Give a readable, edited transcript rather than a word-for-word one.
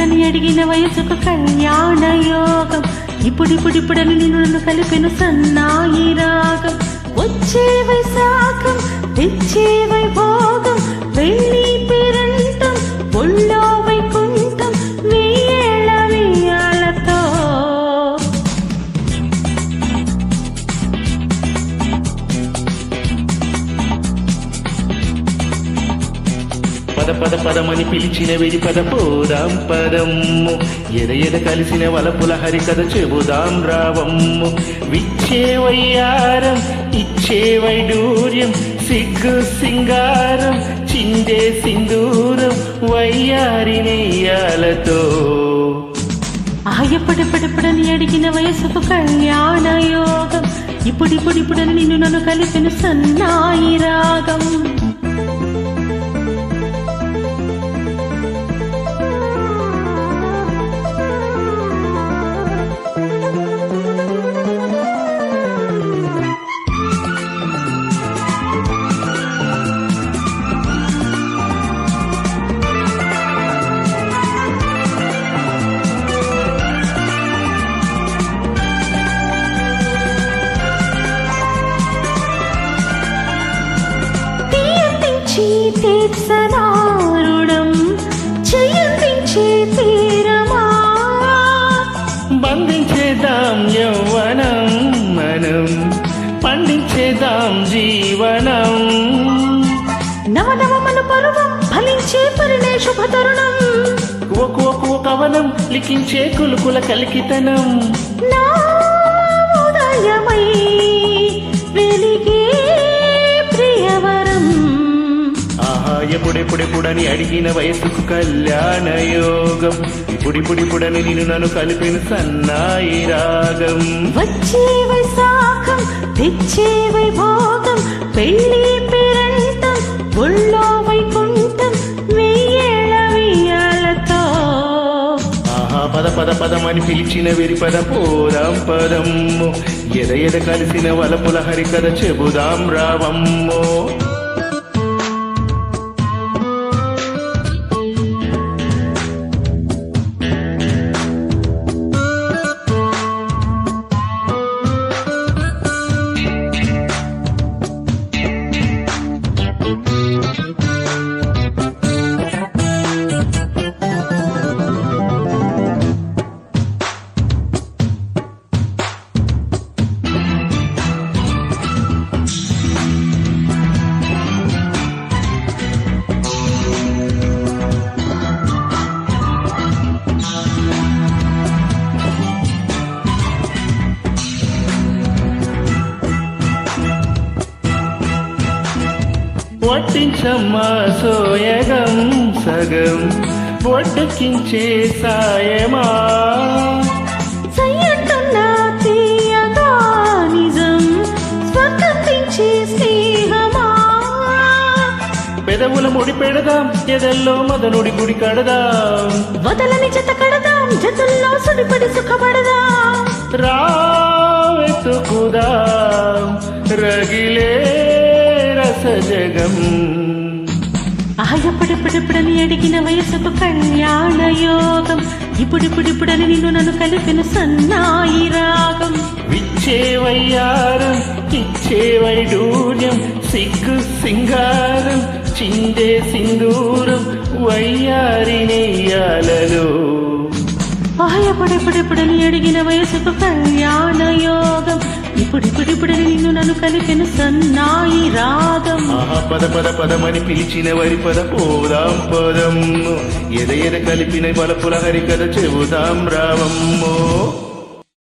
ఇప్పుడిప్పుడని అడిగిన వయసుకు కళ్యాణ యోగం. ఇప్పుడిప్పుడిప్పుడని నిన్ను కలిపెను సన్నాయి రాగం. వచ్చే వైశాఖం తెచ్చే వైభోగం, వెళ్ళి పేరంటం ఒళ్ళో వైకుంఠం, వెయ్యేళ్ళ వెయ్యాలతో. పద పద పదమని పిలిచిన వెడి పద పోదాం పదమ్ము, ఎద కలిసిన వలపుల హరికథ చెబుదాం రావమ్ము. విచ్చే వయ్యారం ఇచ్చే వైడూర్యం, సిగ్గు సింగారం చిందే సింధూరం, వయ్యారి నెయ్యాలతో. ఎప్పుడెప్పుడెప్పుడని అడిగిన వయసుకు కళ్యాణ యోగం. ఇప్పుడిప్పుడిప్పుడని నన్ను కలిపిన సన్నాయి రాగం. తీర్చనారుడం చెయ్యందించే తీరమా, బంధించేదాం యౌవనం మనం, పండించేదాం జీవనం. నవనవమను పర్వం ఫలించే పరిణయ శుభతరుణం, కువ కవనం లిఖించే కులుకుల కలికితనం. నా ఉదయమై వెలిగే ప్రియవరం. ఎప్పుడెప్పుడెప్పుడని అడిగిన వయసుకు కళ్యాణ యోగం. ఇప్పుడిప్పుడిప్పుడని నన్ను కలిపిన సన్నాయి రాగం. వచ్చే వైశాఖం తెచ్చే వైభోగం, పెళ్ళి పేరంటం ఒళ్ళో వైకుంఠం, వెయ్యేళ్ళ వెయ్యాలతో. పద పద పదమని పిలిచిన వెరి పద పోదాం పదమ్ము, ఎద కలిసిన వలపుల హరికథ చెబుదాం రావమ్ము. వడ్డించమ్మా సోయగం సగం, వడ్డకించే సాయమా. సయ్యంటున్నా తీయగా నిజం, స్వర్గతించే స్నేహమా. పెదవుల ముడి పెడదాం, ఎదల్లో మదనుడి గుడి కడదాం. వదలని జత కడదాం, జతుల్లో సుడిపడి సుఖపడదాం. రావెతుకుదాం రగిలే రసజగం. ఎప్పుడెప్పుడెప్పుడని అడిగిన వయసుకు కళ్యాణ యోగం. ఇప్పుడిప్పుడిప్పుడని నన్ను కలిపిన సన్నాయి రాగం. విచ్చే వయ్యారం ఇచ్చే వైడూర్యం, సిగ్గు సింగారం చిందే సింధూరం, వయ్యారి నెయ్యాలలో. ఎప్పుడెప్పుడెప్పుడని అడిగిన వయసుకు కళ్యాణ యోగం. ఇప్పుడిప్పుడిప్పుడని నన్ను కలిపిన సన్నాయి రాగం. పద పద పదమని పిలిచిన వరి పద పోదాం పదమ్ము, ఎద కలిపిన బలపుల హరికథ చెబుదాం రావమ్ము.